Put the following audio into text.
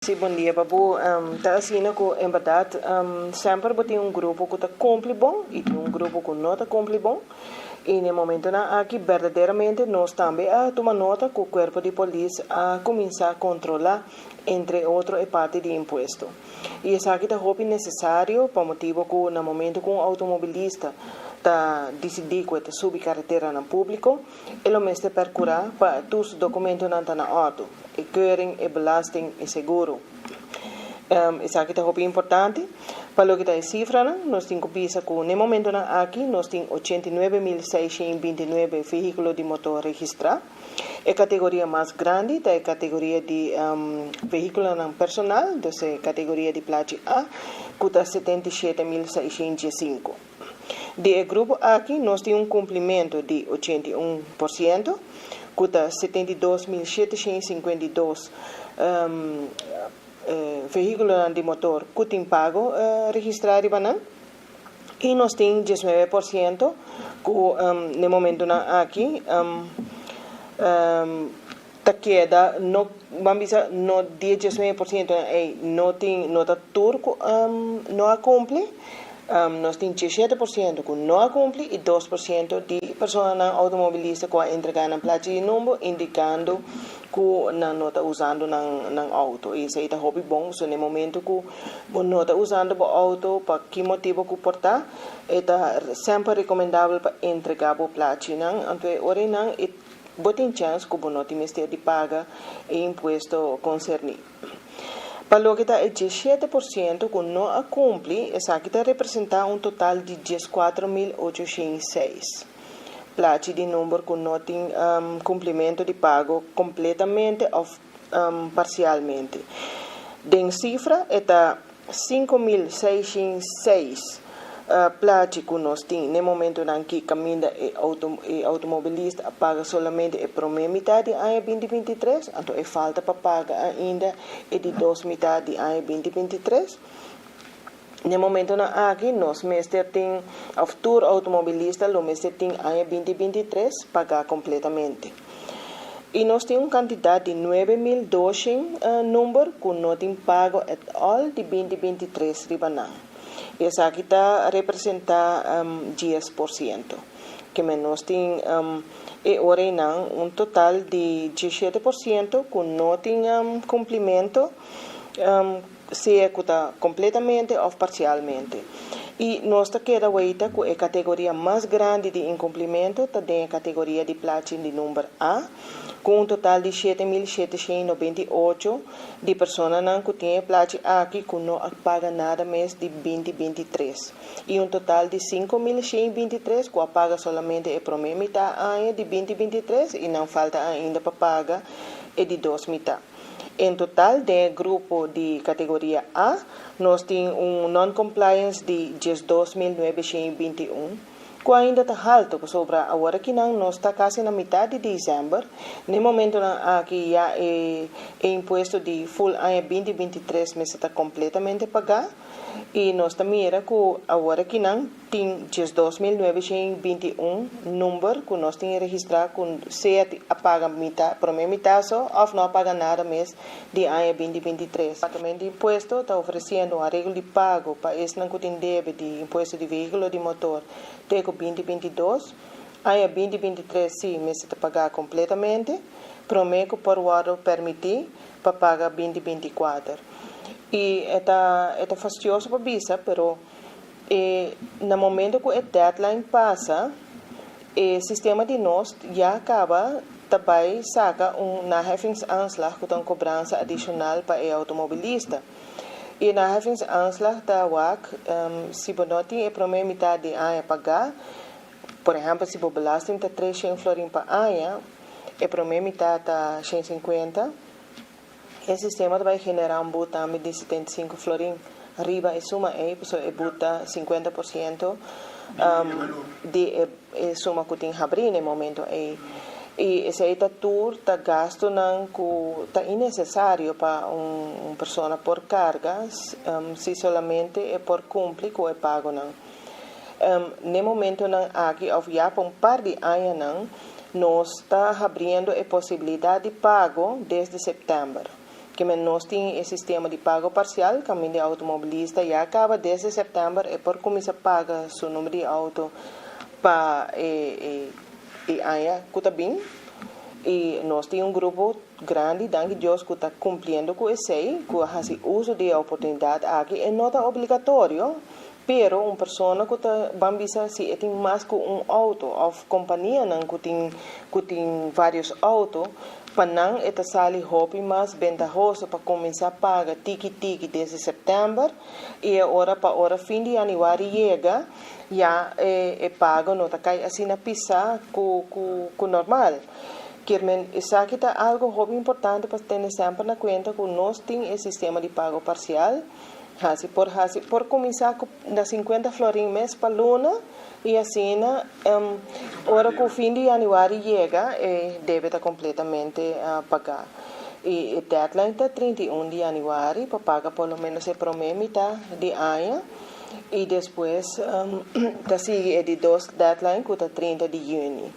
Sim, bom dia, Babu. Tá assim, que, em verdade, sempre tem um grupo que está cumpre bom e tem um grupo que não está cumpre bom. E no momento aqui, verdadeiramente, nós também tomar nota que o corpo de polícia começar a controlar, entre outros, a parte de imposto. E isso aqui é necessário, por motivo que, no momento que um automobilista está decidindo que está subir carretera no público, ele mesmo percurar para os documentos não estão na auto, e keuring, e belasting, e seguro. Isso aqui é importante. Para o que está a cifra, nós temos que pensar que no momento aqui, nós temos 89.629 veículos de motor registrados. A categoria mais grande é a categoria de veículos personal, então é a categoria de placa A, que está 77.605. De grupo aqui, nós temos um cumprimento de 81%, que está 72.752 veículos de motor que tem pago registrado e nós temos 19% que no momento aqui queda no vamos dizer no 19% não tem nota turco não cumpre. Nós temos 17% que não cumpre e 2% de pessoas automobilistas que entregam na placa de número indicando que não está usando no auto. Isso aí é bom, so, no momento que não está usando o auto, para que motivo que portar, é sempre recomendável para entregar a placa. Então, ora não, tem chance que não tem de pagar o imposto concernido. Para o que está 17% que não cumpre, isso aqui representa um total de 14.806. Placa de número que não tem cumprimento de pago completamente ou parcialmente. De cifra, está 5.606 placa que nós temos no momento em que caminha o automobilista paga somente a primeira metade de ano 2023, então é falta para pagar ainda de 2 metades de ano 2023. No momento aqui, nós mestre tem o futuro automobilista, o mestre tem ano 2023 pagar completamente. E nós temos uma quantidade de 9.200 números que não tem pago at all de 2023 ribanan. Essa aqui representa 10%. Que nós temos um total de 17% que não tem cumprimento, seja completamente ou parcialmente. E nós queda weita que a categoria mais grande de incumprimento está a categoria de placa de número A, com um total de 7.798 de pessoas que têm placa aqui que não paga nada mais de 2023. E um total de 5.123 que paga somente a primeira metade de 2023 e não falta ainda para pagar de 2 metades. Em total, do grupo de categoria A, nós temos non-compliance de 12.921, que ainda está alto, sobre agora que nós está quase na metade de dezembro. No momento que já é imposto de full ano 2023, mas está completamente pagado. E nós também mira que agora que não tem 12.921 número que nós temos registrado com se paga metade, primeira metade só, ou não paga nada mais de ano 2023. O Departamento de Imposto está oferecendo um arreglo de pago para esse não tem débito de imposto de veículo de motor até 2022. Ano 2023 sim, mas está pagar completamente. Prometo por o ano permitir para pagar 2024. E é fastidioso para visa, pero no momento que o deadline passa, o sistema de nós já acaba também saca na Heffingsanslag que tem cobrança adicional para o automobilista. E na Heffingsanslag está se você não tem a primeira metade de ano a pagar, por exemplo, se o belasting está 300 florin para ano, a primeira metade está 150. Esse sistema vai generar um botão de 75 florin. Arriba é suma é bota 50% de suma que tem abrir no momento e esse aí está gasto está innecessário para uma pessoa por carga se somente é por cumprir com o pago não. No momento aqui já por um par de anos nós está abrindo a possibilidade de pago desde setembro. que nós temos o sistema de pago parcial, caminho de automobilista, e acaba desde setembro, e por começar a pagar seu número de auto para aia bem. E nós temos grupo grande, danke Deus, que está cumprindo com isso, que faz uso da oportunidade aqui, é não obrigatório. Pero uma pessoa que está bambisa se tem mais que auto ou companhia que tem vários autos, para não é sair hobby mais ventajoso para começar a pagar tiki desde setembro e agora para hora fim de janeiro chega já é pago não tá cai assim na pista com normal. Isso aqui é algo hobby importante para ter sempre na conta que nós temos esse sistema de pago parcial. Por começar com 50 florins mês para luna e assim, hora que o fim de janeiro chega, deve estar completamente pagar. E o deadline está 31 de janeiro para pagar pelo menos a primeira metade de ano. E depois, sigue de dois deadline que está 30 de junho.